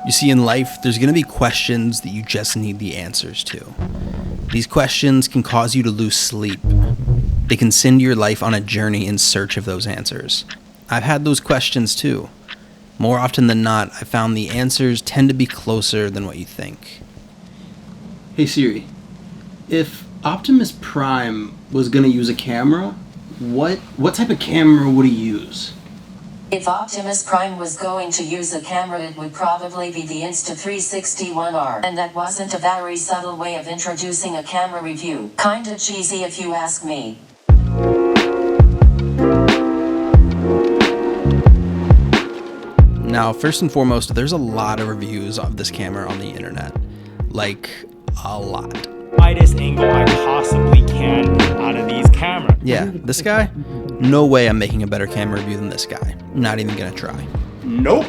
You see, in life, there's going to be questions that you just need the answers to. These questions can cause you to lose sleep. They can send your life on a journey in search of those answers. I've had those questions too. More often than not, I found the answers tend to be closer than what you think. Hey Siri, if Optimus Prime was going to use a camera, what type of camera would he use? If Optimus Prime was going to use a camera, it would probably be the Insta360 1R. And that wasn't a very subtle way of introducing a camera review. Kinda cheesy if you ask me. Now, first and foremost, there's a lot of reviews of this camera on the internet. Like, a lot. Widest angle I possibly can out of these cameras. Yeah, this guy? No way I'm making a better camera review than this guy. Not even gonna try. Nope.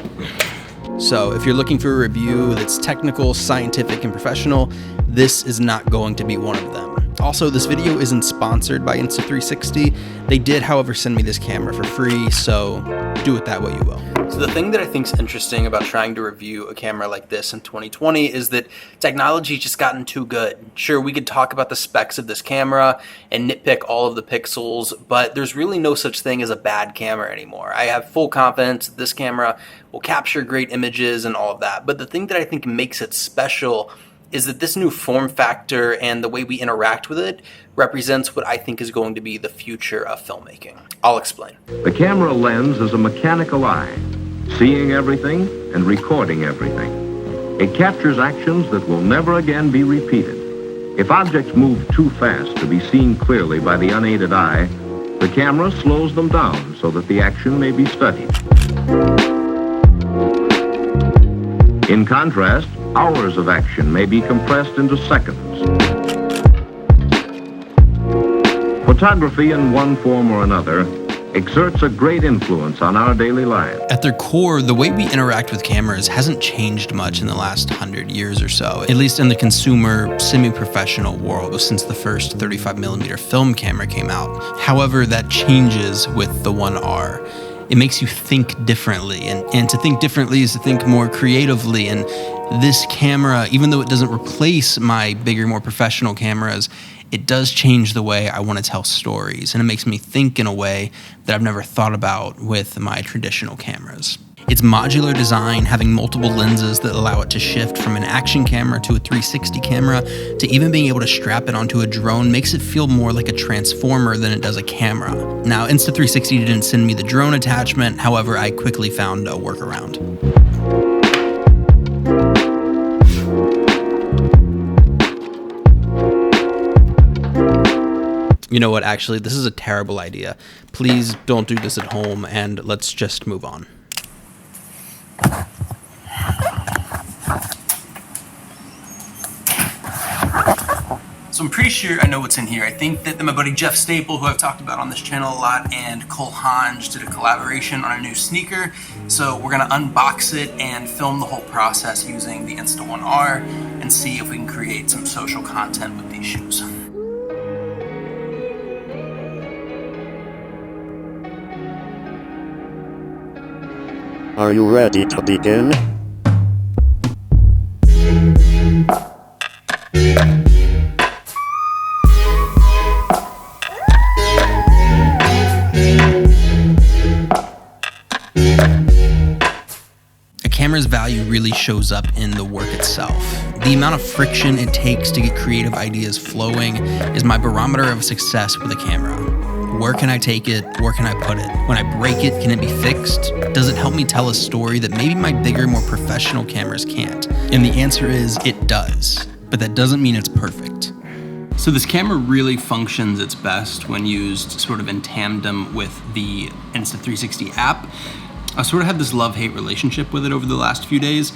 So if you're looking for a review that's technical, scientific, and professional, this is not going to be one of them. Also, this video isn't sponsored by Insta360. They did, however, send me this camera for free, so do with that what you will. So the thing that I think is interesting about trying to review a camera like this in 2020 is that technology's just gotten too good. Sure, we could talk about the specs of this camera and nitpick all of the pixels, but there's really no such thing as a bad camera anymore. I have full confidence that this camera will capture great images and all of that, but the thing that I think makes it special is that this new form factor and the way we interact with it represents what I think is going to be the future of filmmaking. I'll explain. The camera lens is a mechanical eye, seeing everything and recording everything. It captures actions that will never again be repeated. If objects move too fast to be seen clearly by the unaided eye, the camera slows them down so that the action may be studied. In contrast, hours of action may be compressed into seconds. Photography in one form or another exerts a great influence on our daily lives. At their core, the way we interact with cameras hasn't changed much in the last 100 years or so, at least in the consumer, semi-professional world since the first 35mm film camera came out. However, that changes with the 1R. It makes you think differently, and to think differently is to think more creatively, and this camera, even though it doesn't replace my bigger, more professional cameras, it does change the way I want to tell stories, and it makes me think in a way that I've never thought about with my traditional cameras. Its modular design, having multiple lenses that allow it to shift from an action camera to a 360 camera, to even being able to strap it onto a drone, makes it feel more like a transformer than it does a camera. Now, Insta360 didn't send me the drone attachment, however, I quickly found a workaround. You know what, actually, this is a terrible idea. Please don't do this at home, and let's just move on. So I'm pretty sure I know what's in here. I think that my buddy Jeff Staple, who I've talked about on this channel a lot, and Cole Hange did a collaboration on a new sneaker. So we're gonna unbox it and film the whole process using the Insta1R and see if we can create some social content with these shoes. Are you ready to begin? A camera's value really shows up in the work itself. The amount of friction it takes to get creative ideas flowing is my barometer of success with a camera. Where can I take it? Where can I put it? When I break it, can it be fixed? Does it help me tell a story that maybe my bigger, more professional cameras can't? And the answer is, it does. But that doesn't mean it's perfect. So this camera really functions its best when used sort of in tandem with the Insta360 app. I sort of had this love-hate relationship with it over the last few days.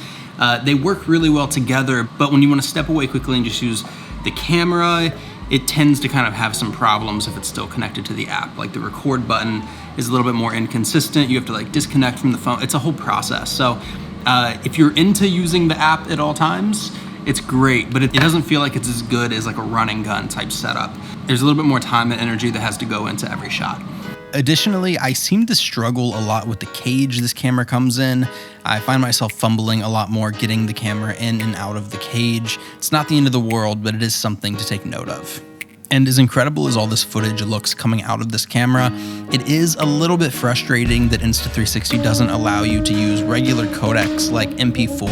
They work really well together, but when you want to step away quickly and just use the camera, it tends to kind of have some problems if it's still connected to the app. Like the record button is a little bit more inconsistent. You have to like disconnect from the phone. It's a whole process. So if you're into using the app at all times, it's great, but it doesn't feel like it's as good as like a run and gun type setup. There's a little bit more time and energy that has to go into every shot. Additionally, I seem to struggle a lot with the cage this camera comes in. I find myself fumbling a lot more getting the camera in and out of the cage. It's not the end of the world, but it is something to take note of. And as incredible as all this footage looks coming out of this camera, it is a little bit frustrating that Insta360 doesn't allow you to use regular codecs like MP4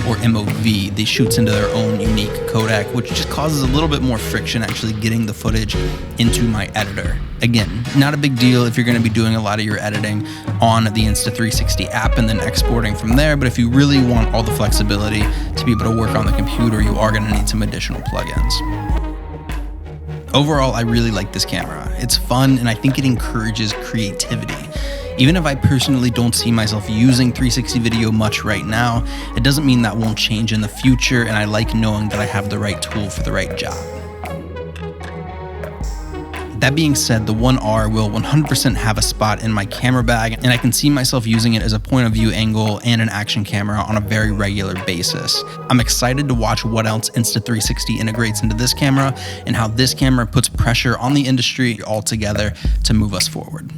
or MOV. They shoots into their own unique codec, which just causes a little bit more friction actually getting the footage into my editor. Again, not a big deal if you're going to be doing a lot of your editing on the Insta360 app and then exporting from there, but if you really want all the flexibility to be able to work on the computer, you are going to need some additional plugins. Overall, I really like this camera. It's fun, and I think it encourages creativity. Even if I personally don't see myself using 360 video much right now, it doesn't mean that won't change in the future, and I like knowing that I have the right tool for the right job. That being said, the 1R will 100% have a spot in my camera bag, and I can see myself using it as a point of view angle and an action camera on a very regular basis. I'm excited to watch what else Insta360 integrates into this camera and how this camera puts pressure on the industry altogether to move us forward.